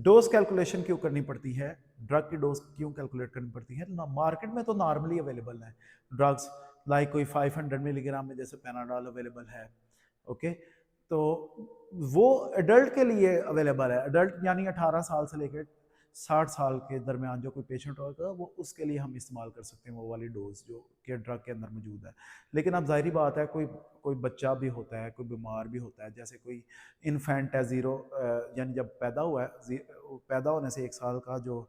Dose calculation क्यों करनी पड़ती है, ड्रग की डोज क्यों कैलकुलेट करनी पड़ती है ना, मार्केट में तो नॉर्मली अवेलेबल है ड्रग्स, लाइक कोई 500 मिलीग्राम में जैसे पैनाडॉल अवेलेबल है, ओके। तो वो एडल्ट के लिए अवेलेबल है, एडल्ट यानी 18 साल से लेकर 60 साल के दरमियान जो कोई पेशेंट होगा वो उसके लिए हम इस्तेमाल कर सकते हैं वो वाली डोज जो कि ड्रग के अंदर मौजूद है। लेकिन अब ज़ाहिर बात है कोई कोई बच्चा भी होता है, कोई बीमार भी होता है, जैसे कोई इन्फेंट है ज़ीरो, यानी जब पैदा हुआ है, पैदा होने से 1 साल का जो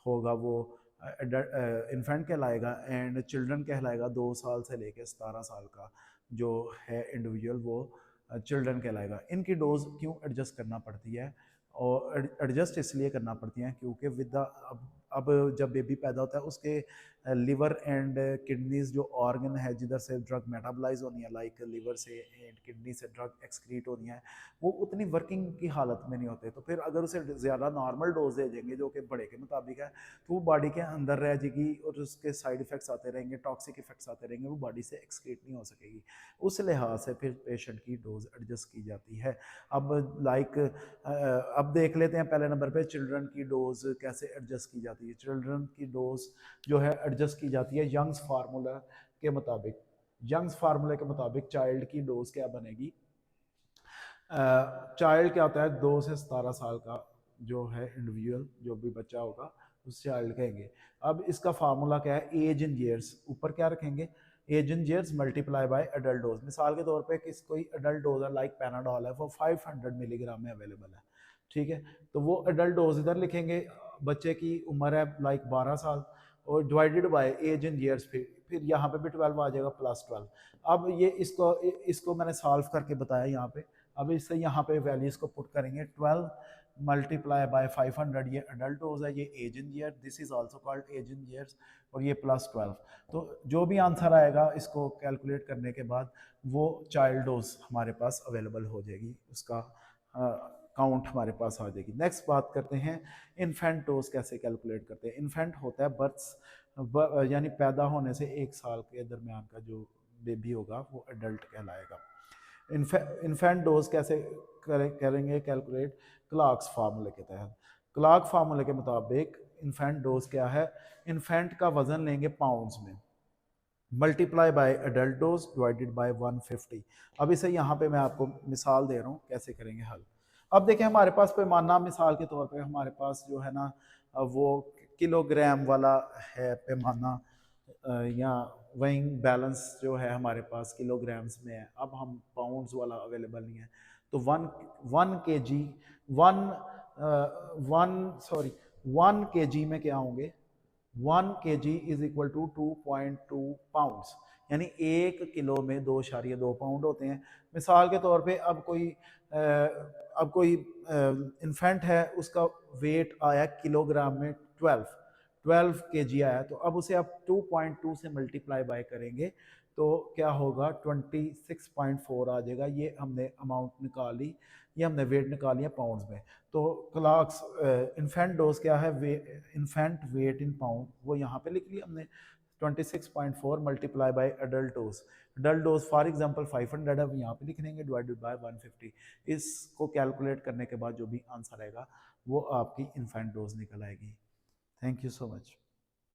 होगा वो इन्फेंट कहलाएगा, एंड चिल्ड्रन कहलाएगा 2 साल से लेकर 17 साल का जो है इंडिविजुअल वो चिल्ड्रन कहलाएगा। इनकी डोज क्यों एडजस्ट करना पड़ती है, और एडजस्ट इसलिए करना पड़ती हैं क्योंकि विद द अब जब बेबी पैदा होता है उसके लिवर एंड किडनीज जो ऑर्गन है जिधर से ड्रग मेटाबलाइज होनी है, लाइक लिवर से एंड किडनी से ड्रग एक्सक्रीट होनी है, वो उतनी वर्किंग की हालत में नहीं होते। तो फिर अगर उसे ज़्यादा नॉर्मल डोज दे देंगे जो कि बड़े के मुताबिक है, तो वो बॉडी के अंदर रह जाएगी और उसके साइड इफ़ेक्ट्स आते रहेंगे, टॉक्सिक इफेक्ट्स आते रहेंगे, वो बॉडी से एक्सक्रीट नहीं हो सकेगी। उस लिहाज से फिर पेशेंट की डोज एडजस्ट की जाती है। अब लाइक अब देख लेते हैं पहले नंबर पे चिल्ड्रन की डोज कैसे एडजस्ट की जाती है। चिल्ड्रन की डोज जो है एडजस्ट की जाती है यंग्स फार्मूला के मुताबिक। यंग्स फार्मूले के मुताबिक चाइल्ड की डोज क्या बनेगी, चाइल्ड क्या होता है 2 से 17 साल का जो है इंडिविजुअल जो भी बच्चा होगा उस चाइल्ड कहेंगे। अब इसका फार्मूला क्या है, एज इन ईयर्स, ऊपर क्या रखेंगे age in years multiply by adult dose. मिसाल के तौर पे किस कोई एडल्ट डोज है लाइक पैनाडॉल है वो 500 मिलीग्राम में अवेलेबल है, ठीक है। तो वो एडल्ट डोज इधर लिखेंगे, बच्चे की उम्र है लाइक 12 साल और divided by age in years, फिर यहाँ पे भी 12 आ जाएगा प्लस 12। अब ये इसको इसको मैंने सॉल्व करके बताया यहाँ पे। अब इससे यहाँ पे वैल्यूज को पुट करेंगे 12 मल्टीप्लाई बाय 500, ये अडल्ट डोज है, ये age in year, this is also called age in years, और ये प्लस 12। तो जो भी आंसर आएगा इसको कैलकुलेट करने के बाद वो चाइल्ड डोज हमारे पास अवेलेबल हो जाएगी, उसका काउंट हमारे पास आ जाएगी। नेक्स्ट बात करते हैं इन्फेंट डोज कैसे कैलकुलेट करते हैं। इन्फेंट होता है बर्थ यानी पैदा होने से 1 साल के दरमियान का जो बेबी होगा वो एडल्ट कहलाएगा। इन्फेंट डोज कैसे करेंगे कैलकुलेट, क्लार्क्स फार्मूले के तहत। क्लार्क फार्मूले के मुताबिक इन्फेंट डोज क्या है, इन्फेंट का वजन लेंगे पाउंड्स में, multiply by adult dose divided by 150। अब इसे यहाँ पे मैं आपको मिसाल दे रहा हूँ कैसे करेंगे हल। अब देखें हमारे पास पैमाना, मिसाल के तौर पे हमारे पास जो है ना वो किलोग्राम वाला है पैमाना, या वेइंग बैलेंस जो है हमारे पास किलोग्राम्स में है। अब हम पाउंड्स वाला अवेलेबल नहीं है, तो वन के जी वन के जी में क्या होंगे, 1 kg is equal to 2.2 pounds, यानी 1 किलो में 2.2 पाउंड होते हैं। मिसाल के तौर पे अब कोई इन्फेंट है उसका वेट आया किलोग्राम में 12 kg आया, तो अब उसे आप 2.2 से मल्टीप्लाई बाय करेंगे तो क्या होगा 26.4 आ जाएगा। ये हमने अमाउंट निकाली, ये हमने वेट निकाली है पाउंड्स में। तो क्लार्क्स इन्फेंट डोज क्या है, इन्फेंट वेट इन पाउंड, वो यहाँ पे लिख लिया हमने 26.4 multiply by adult dose. Adult dose for example 500 है, यहाँ पे लिख देंगे डिवाइडेड बाय 150। इसको कैलकुलेट करने के बाद जो भी आंसर आएगा वो आपकी इन्फेंट डोज निकल आएगी। Thank you so much.